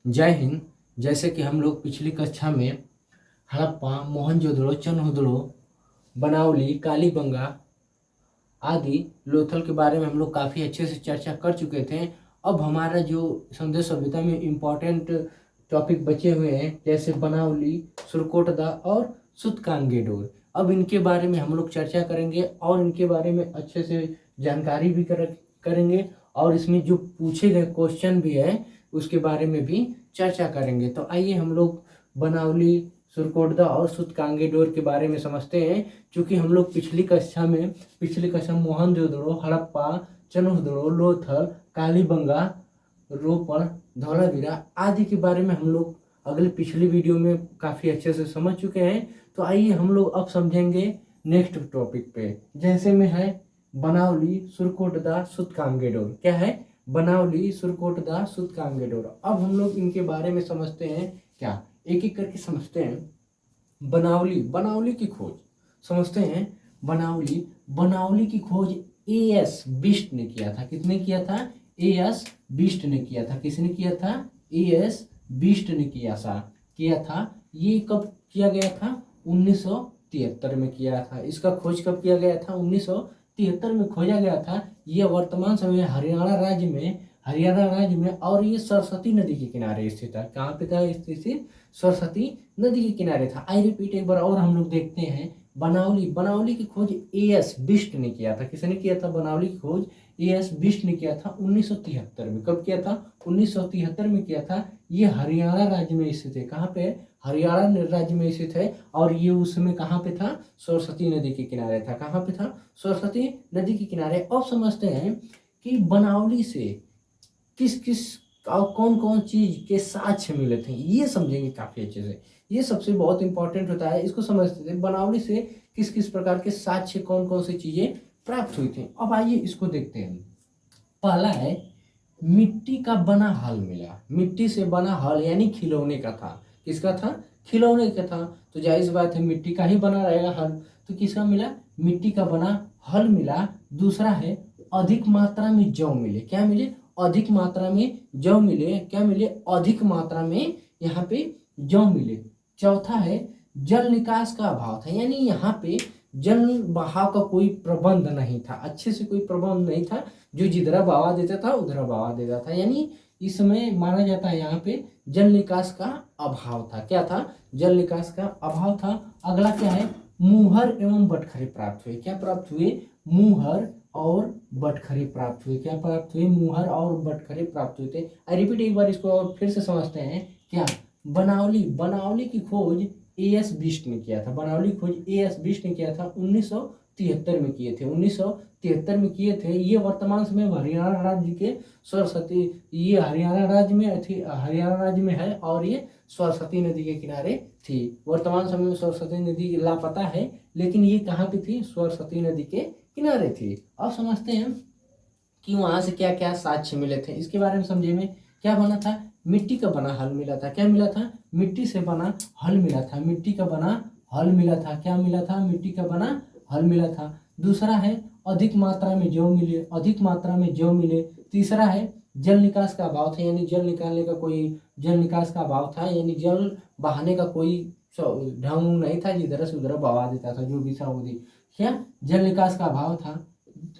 जय हिंद। जैसे कि हम लोग पिछली कक्षा में हड़प्पा, मोहनजोदड़ो, चन्हुदड़ो, बनावली, कालीबंगा आदि लोथल के बारे में हम लोग काफ़ी अच्छे से चर्चा कर चुके थे। अब हमारा जो संदेश सभ्यता में इम्पोर्टेंट टॉपिक बचे हुए हैं, जैसे बनावली, सुरकोटदा और सूतकांगेडोर, अब इनके बारे में हम लोग चर्चा करेंगे और इनके बारे में अच्छे से जानकारी भी करेंगे और इसमें जो पूछे गए क्वेश्चन भी है उसके बारे में भी चर्चा करेंगे। तो आइए हम लोग बनावली, सुरकोटदा और सूतकांगेडोर के बारे में समझते हैं। क्योंकि हम लोग पिछली कक्षा मोहनजोदड़ो, हड़प्पा, चन्हुदड़ो, लोथल, कालीबंगा, रोपड़, धौलावीरा आदि के बारे में हम लोग पिछली वीडियो में काफ़ी अच्छे से समझ चुके हैं। तो आइए हम लोग अब समझेंगे नेक्स्ट टॉपिक पे, जैसे में है बनावली, सुरकोटदा, सूतकांगेडोर। क्या है? बनावली, सुरकोटदा, सूतकांगेडोर। अब हम लोग इनके बारे में समझते हैं, क्या एक एक करके समझते हैं। बनावली की खोज समझते हैं। बनावली की खोज A.S. बिष्ट ने किया था। किसने किया था? A.S. बिष्ट ने किया था। किसने किया था? A.S. बिष्ट ने किया था। ये कब किया गया था? 1973 में किया था। इसका खोज कब किया गया था? 1973 में खोजा गया था। यह वर्तमान समय हरियाणा राज्य में और ये सरस्वती नदी के किनारे स्थित है। कहाँ पे था स्थित? सरस्वती नदी के किनारे था। आई रिपीट एक बार और हम लोग देखते हैं। बनावली की खोज A.S. बिष्ट ने किया था। किसने किया था? बनावली की खोज A.S. बिष्ट ने किया था 1973 में। कब किया था? 1973 में किया था। ये हरियाणा राज्य में स्थित है। कहाँ पे? हरियाणा राज्य में स्थित है। और ये उसमें कहाँ पे था? सरस्वती नदी के किनारे था। कहाँ पे था? सरस्वती नदी के किनारे। अब समझते हैं कि बनावली से किस किस और कौन कौन चीज के साक्ष्य मिले थे, ये समझेंगे काफी अच्छे से। ये सबसे बहुत इंपॉर्टेंट होता है, इसको समझते थे। बनावली से किस किस प्रकार के साक्ष्य, कौन कौन सी चीजें प्राप्त हुई थी। अब आइए इसको देखते हैं। पहला है मिट्टी का बना हल मिला। मिट्टी से बना हल यानी खिलौने का था। किसका था? खिलौने का था। तो जाहिर बात है मिट्टी का ही बना रहेगा हल। तो किसका मिला? मिट्टी का बना हल मिला। दूसरा है अधिक मात्रा में जौ मिले। क्या मिले? अधिक मात्रा में जौ मिले। क्या मिले? अधिक मात्रा में यहाँ पे जौ मिले। चौथा है जल निकास का अभाव था, यानी यहाँ पे जल बहाव का कोई प्रबंध नहीं था, अच्छे से कोई प्रबंध नहीं था। जो जिधर बहावा देता था उधर बहावा देता था, यानी इसमें माना जाता है यहाँ पे जल निकास का अभाव था। क्या था? जल निकास का अभाव था। अगला क्या है? मुहर एवं बटखरे प्राप्त हुए। क्या प्राप्त हुए? मुहर और बटखरे प्राप्त हुए। क्या प्राप्त हुए? मुहर और बटखरे प्राप्त हुए थे। आई रिपीट एक बार इसको और फिर से समझते हैं। क्या? बनावली की खोज A.S. बिष्ट ने किया था। बनावली की खोज A.S. बिष्ट ने किया था 1973 में किए थे। 1973 में किए थे। ये वर्तमान समय हरियाणा राज्य के सरस्वती, ये हरियाणा राज्य में है और ये सरस्वती नदी के किनारे थी। वर्तमान समय में सरस्वती नदी लापता है, लेकिन ये कहाँ पे थी? सरस्वती नदी के किनारे थी। अब समझते हैं कि वहां से क्या क्या साक्ष्य मिले थे, इसके बारे में समझे में। क्या बना था? मिट्टी का बना हल मिला था। क्या मिला था? मिट्टी से बना हल मिला था। मिट्टी का बना हल मिला था। क्या मिला था? मिट्टी का बना हल मिला था। दूसरा है अधिक मात्रा में जौ मिले। अधिक मात्रा में जौ मिले। तीसरा है जल निकास का अभाव था, यानी जल निकास का अभाव था, यानी जल बहाने का कोई ढंग नहीं था, जिधर से उधर बहा देता था जो भी था वो। क्या? जल निकास का अभाव था।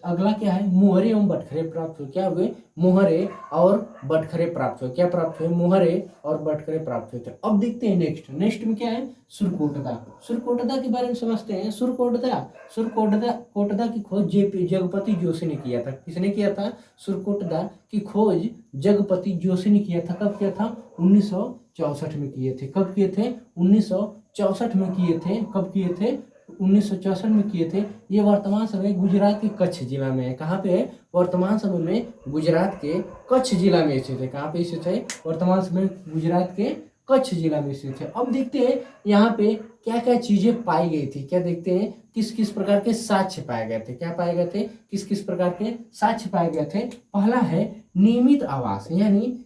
अगला क्या है? मुहरे एवं बटखरे प्राप्त हुए। क्या हुए? मुहरे और बटखरे प्राप्त हुए। क्या प्राप्त हुए? मुहरे और बटखरे प्राप्त हुए थे। अब देखते हैं नेक्स्ट में क्या है? सुरकोटदा के बारे में समझते हैं। सुरकोटदा की खोज जगपति जोशी ने किया था। किसने किया था? सुरकोटदा की खोज जगपति जोशी ने किया था। कब किया था? 1964 में किए थे। कब किए थे? 1964 में किए थे। कब किए थे? 1964 में किए थे। ये वर्तमान समय गुजरात के कच्छ जिला में है। कहाँ पे है? वर्तमान समय में गुजरात के कच्छ जिला में स्थित है। कहाँ पे स्थित है? वर्तमान समय गुजरात के कच्छ जिला में स्थित है। अब देखते हैं यहाँ पे क्या क्या चीजें पाई गई थी। क्या देखते हैं? किस किस प्रकार के साक्ष्य पाए गए थे। क्या पाए गए थे? किस किस प्रकार के साक्ष्य पाए गए थे। पहला है नियमित आवास, यानी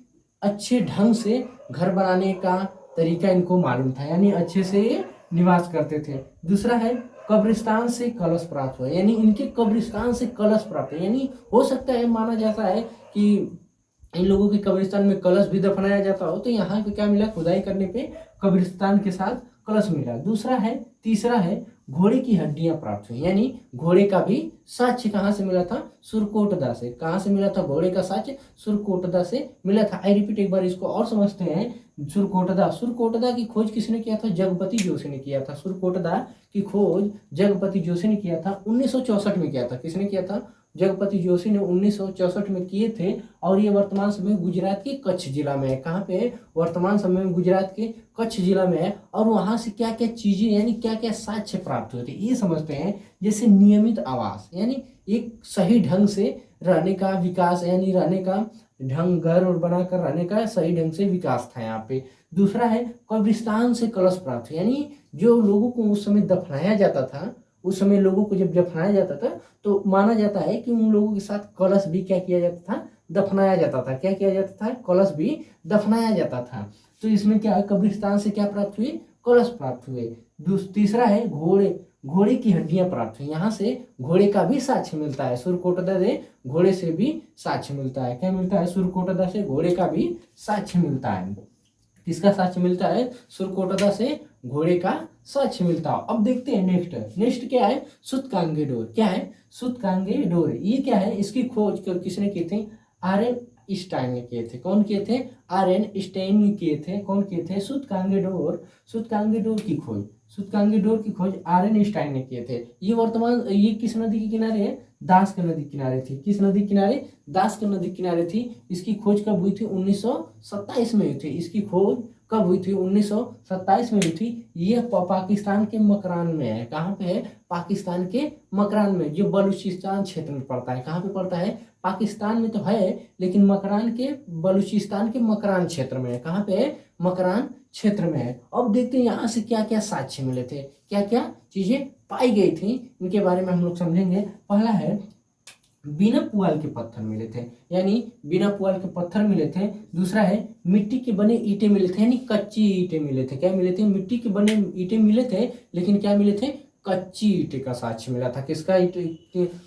अच्छे ढंग से घर बनाने का तरीका इनको मालूम था, यानी अच्छे से ये निवास करते थे। दूसरा है कब्रिस्तान से कलश प्राप्त हुआ, यानी इनके कब्रिस्तान से कलश प्राप्त है, यानी हो सकता है, माना जाता है कि इन लोगों के कब्रिस्तान में कलश भी दफनाया जाता हो, तो यहाँ पे क्या मिला, खुदाई करने पे कब्रिस्तान के साथ कलश मिला। तीसरा है घोड़े की हड्डियां प्राप्त हुई, यानी घोड़े का भी साक्ष्य कहाँ से मिला था, सुरकोटदा से। कहाँ से मिला था घोड़े का साक्ष्य, सुरकोटदा से मिला था। आई रिपीट एक बार इसको और समझते हैं। सुरकोटदा की खोज किसने किया था, जगपति जोशी ने किया था। सुरकोटदा की खोज जगपति जोशी ने किया था, 1964 में किया था। किसने किया था, जगपति जोशी ने 1964 में किए थे। और ये वर्तमान समय गुजरात के कच्छ जिला में है। कहाँ पे है, वर्तमान समय में गुजरात के कच्छ जिला में है। और वहां से क्या क्या चीजें यानी क्या क्या साक्ष्य प्राप्त हुए थे ये समझते हैं। जैसे नियमित आवास, यानी एक सही ढंग से रहने का विकास, यानी रहने का ढंग, घर और बनाकर रहने का सही ढंग से विकास था यहाँ पे। दूसरा है कब्रिस्तान से कलश प्राप्त, यानी जो लोगों को उस समय दफनाया जाता था, उस समय लोगों को जब दफनाया जाता था तो माना जाता है कि उन लोगों के साथ कलश भी क्या किया जाता था, दफनाया जाता था। क्या किया जाता था, कलश भी दफनाया जाता था। तो इसमें क्या है, कब्रिस्तान से क्या प्राप्त हुए, कलश प्राप्त हुए। तीसरा है घोड़े की हड्डियां प्राप्त हुई। यहाँ से घोड़े का भी साक्ष्य मिलता है। सुरकोटदा से घोड़े से भी साक्ष्य मिलता है। क्या मिलता है, सुरकोटदा से घोड़े का भी साक्ष्य मिलता है। किसका साक्ष्य मिलता है, सुरकोटदा से घोड़े का साक्ष्य मिलता है। अब देखते हैं नेक्स्ट क्या है, सूतकांगे डोर। क्या है, सूतकांगे डोर। ये क्या है, इसकी खोज किसने की थी, आर.एन. स्टाइन ने किए थे। कौन किए थे, आर.एन. स्टाइन ने किए थे। कौन किए थे, सूतकांगे डोर की खोज आर.एन. स्टाइन ने किए थे। ये किस नदी के किनारे है, दास का नदी किनारे थी। किस नदी किनारे, दास का नदी किनारे थी। इसकी खोज कब हुई थी, 1927 में हुई थी। इसकी खोज कब हुई थी, 1927 में हुई थी। ये पाकिस्तान के मकरान में है। कहाँ पे है, पाकिस्तान के मकरान में, जो बलूचिस्तान क्षेत्र में पड़ता है। कहाँ पे पड़ता है, पाकिस्तान में तो है लेकिन मकरान के, बलूचिस्तान के मकरान क्षेत्र में है। कहाँ पे है, मकरान क्षेत्र में है। अब देखते हैं यहाँ से क्या क्या साक्ष्य मिले थे, क्या क्या चीजें पाई गई थी, इनके बारे में हम लोग समझेंगे। पहला है बिना पुआल के पत्थर मिले थे, यानी बिना पुआल के पत्थर मिले थे। दूसरा है मिट्टी के बने ईंटें मिले थे, यानी कच्ची ईंटें मिले थे। क्या मिले थे, मिट्टी के बने ईंटें मिले थे, लेकिन क्या मिले थे, कच्ची ईंटें का साक्ष्य मिला था। किसका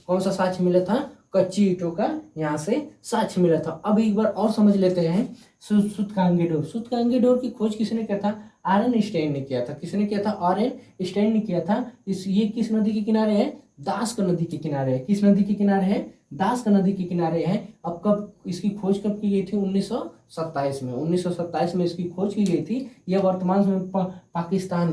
कौन सा साक्ष्य मिला था, कच्ची ईंटों का यहाँ से साक्ष्य मिला था। अब एक बार और समझ लेते हैं सूतकांगे डोर की खोज किसने किया था, आर.एन. स्टाइन ने किया था। किसने किया था, आर.एन. स्टाइन ने किया था। ये किस नदी के किनारे है, दास का नदी के किनारे है। किस नदी के किनारे है, दास का नदी के किनारे है। अब कब इसकी खोज कब की गई थी, 1927 में। 1927 में इसकी खोज की गई थी। यह वर्तमान में पाकिस्तान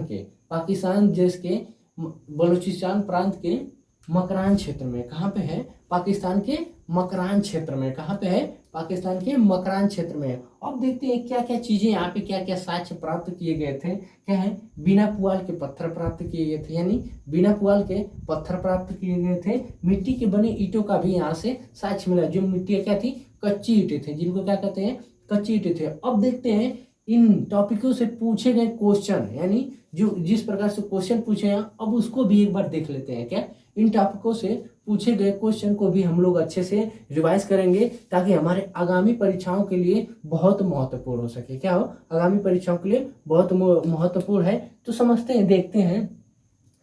देश के बलूचिस्तान प्रांत के मकरान क्षेत्र में। कहाँ पे है, पाकिस्तान के मकरान क्षेत्र में। कहाँ पे है, पाकिस्तान के मकरान क्षेत्र में। अब देखते हैं क्या क्या चीजें यहाँ पे, क्या क्या साक्ष्य प्राप्त किए गए थे। क्या है, बिना पुआल के पत्थर प्राप्त किए गए थे, यानी बिना पुआल के पत्थर प्राप्त किए गए थे। मिट्टी के बने ईंटों का भी यहाँ से साक्ष्य मिला। जो मिट्टी क्या थी, कच्ची ईंटें थे, जिनको क्या कहते हैं, कच्ची ईंटें थे। अब देखते हैं इन टॉपिकों से पूछे गए क्वेश्चन, यानी जो जिस प्रकार से क्वेश्चन पूछे हैं, अब उसको भी एक बार देख लेते हैं। क्या, इन टॉपिकों से पूछे गए क्वेश्चन को भी हम लोग अच्छे से रिवाइज करेंगे, ताकि हमारे आगामी परीक्षाओं के लिए बहुत महत्वपूर्ण हो सके। क्या हो, आगामी परीक्षाओं के लिए बहुत महत्वपूर्ण है। तो समझते हैं, देखते हैं।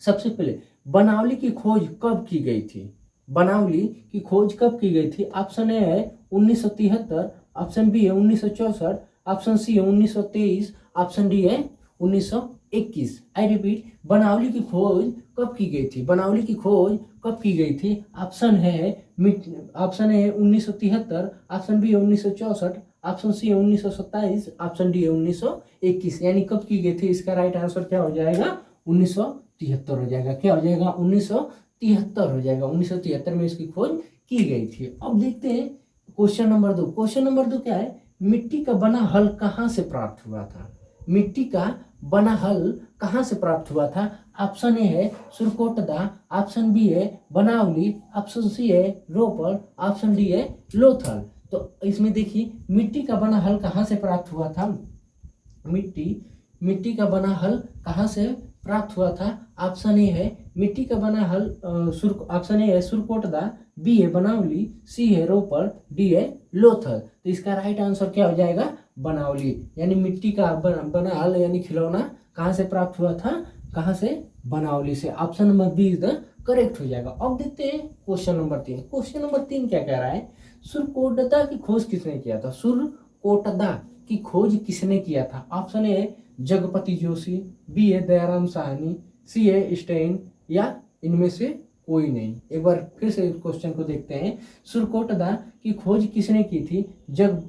सबसे पहले बनावली की खोज कब की गई थी, बनावली की खोज कब की गई थी। ऑप्शन ए है 1973, ऑप्शन बी है 1964, ऑप्शन सी है 1923, ऑप्शन डी है 1921। आई रिपीट, बनावली की खोज कब की गई थी, बनावली की खोज कब की गई थी। ऑप्शन है 1973, ऑप्शन बी है 1964, ऑप्शन सी है 1927, ऑप्शन डी है 1921। यानी कब की गई थी, इसका राइट आंसर क्या हो जाएगा, 1973 हो जाएगा। क्या हो जाएगा, 1973 हो जाएगा। 1973 में इसकी खोज की गई थी। अब देखते हैं क्वेश्चन नंबर 2। क्वेश्चन नंबर 2 क्या है, मिट्टी का बना हल कहाँ से प्राप्त हुआ था, मिट्टी का बना हल कहाँ से प्राप्त हुआ था। ऑप्शन ए है सुरकोटदा, ऑप्शन बी है बनावली, ऑप्शन सी है रोपड़, ऑप्शन डी है लोथल। तो इसमें देखिए मिट्टी का बना हल कहाँ से प्राप्त हुआ था, मिट्टी का बना हल कहाँ से प्राप्त हुआ था। ऑप्शन ए है मिट्टी का बना हल, ऑप्शन ए है सुरकोटदा, बी है बनावली, सी है रोपड़, डी है लोथल। तो इसका राइट आंसर क्या हो जाएगा, बनावली। यानी मिट्टी का बना हल यानी खिलौना कहाँ से प्राप्त हुआ था, कहाँ से, बनावली से। Option number B is the correct हो जाएगा। अब देखते हैं क्वेश्चन नंबर 3। क्वेश्चन नंबर 3 क्या कह रहा है, सुरकोटदा की खोज किसने किया था? सुरकोटदा की खोज किसने किया था? Option A Jagpati Joshi, B A Dayaram Sahni, C A Stein, या इनमें से कोई नहीं। एक बार फिर से क्वेश्चन को देखते हैं। सुरकोटदा की खोज किसने की थी?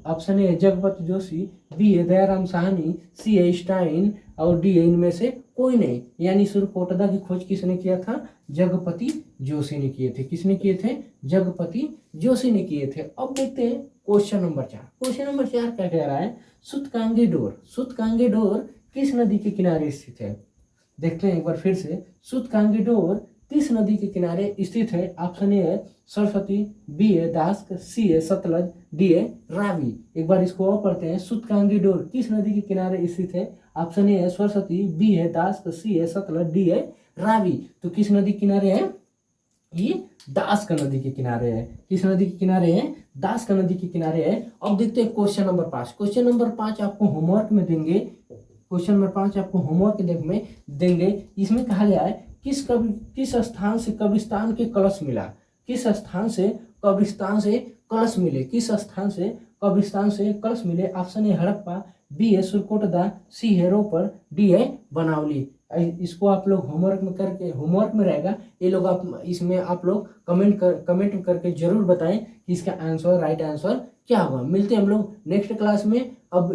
Option A Jagpati Joshi, B A Dayaram Sahni, C A Stein और डी ए इनमें से कोई नहीं। यानी सुरकोटदा की खोज किसने किया था? जगपति जोशी ने किए थे। किसने किए थे? जगपति जोशी ने किए थे। अब देखते हैं क्वेश्चन नंबर 4। क्वेश्चन नंबर 4 क्या कह रहा है? सूतकांगी डोर, सूतकांगी डोर किस नदी के किनारे स्थित है? देखते हैं एक बार फिर से। सूतकांगी डोर किस नदी के किनारे स्थित है? Option A Saraswati, B A दास्क, C A Sutlej, D A Ravi. एक बार इसको और पढ़ते हैं। सूतकांगी डोर किस नदी के किनारे स्थित है? Option A Saraswati, B A दास्क, C A Sutlej, D A Ravi. तो किस नदी के किनारे है? ये दास्क नदी के किनारे है। किस नदी के किनारे है? दास्क नदी के किनारे है। अब देखते हैं क्वेश्चन नंबर 5। क्वेश्चन नंबर 5 आपको होमवर्क में देंगे। क्वेश्चन नंबर 5 आपको होमवर्क में देंगे। इसमें कहा गया है किस स्थान से कब्रिस्तान के कलश मिला? किस स्थान से कब्रिस्तान से कलश मिले? किस स्थान से कब्रिस्तान से कलश मिले? ऑप्शन ए हड़प्पा, बी ए सुरकोटदा, सी है रोपर, डी है बनावली। इसको आप लोग होमवर्क में रहेगा ये लोग। आप इसमें आप लोग कमेंट करके जरूर बताएं कि इसका आंसर राइट आंसर क्या होगा। मिलते हैं हम लोग नेक्स्ट क्लास में। अब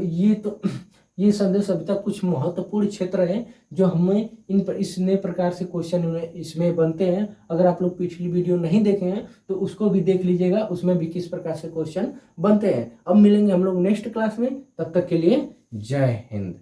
ये संदेश अभी तक कुछ महत्वपूर्ण क्षेत्र है जो हमें इस नए प्रकार से क्वेश्चन इसमें बनते हैं। अगर आप लोग पिछली वीडियो नहीं देखे हैं तो उसको भी देख लीजिएगा, उसमें भी किस प्रकार से क्वेश्चन बनते हैं। अब मिलेंगे हम लोग नेक्स्ट क्लास में, तब तक के लिए जय हिंद।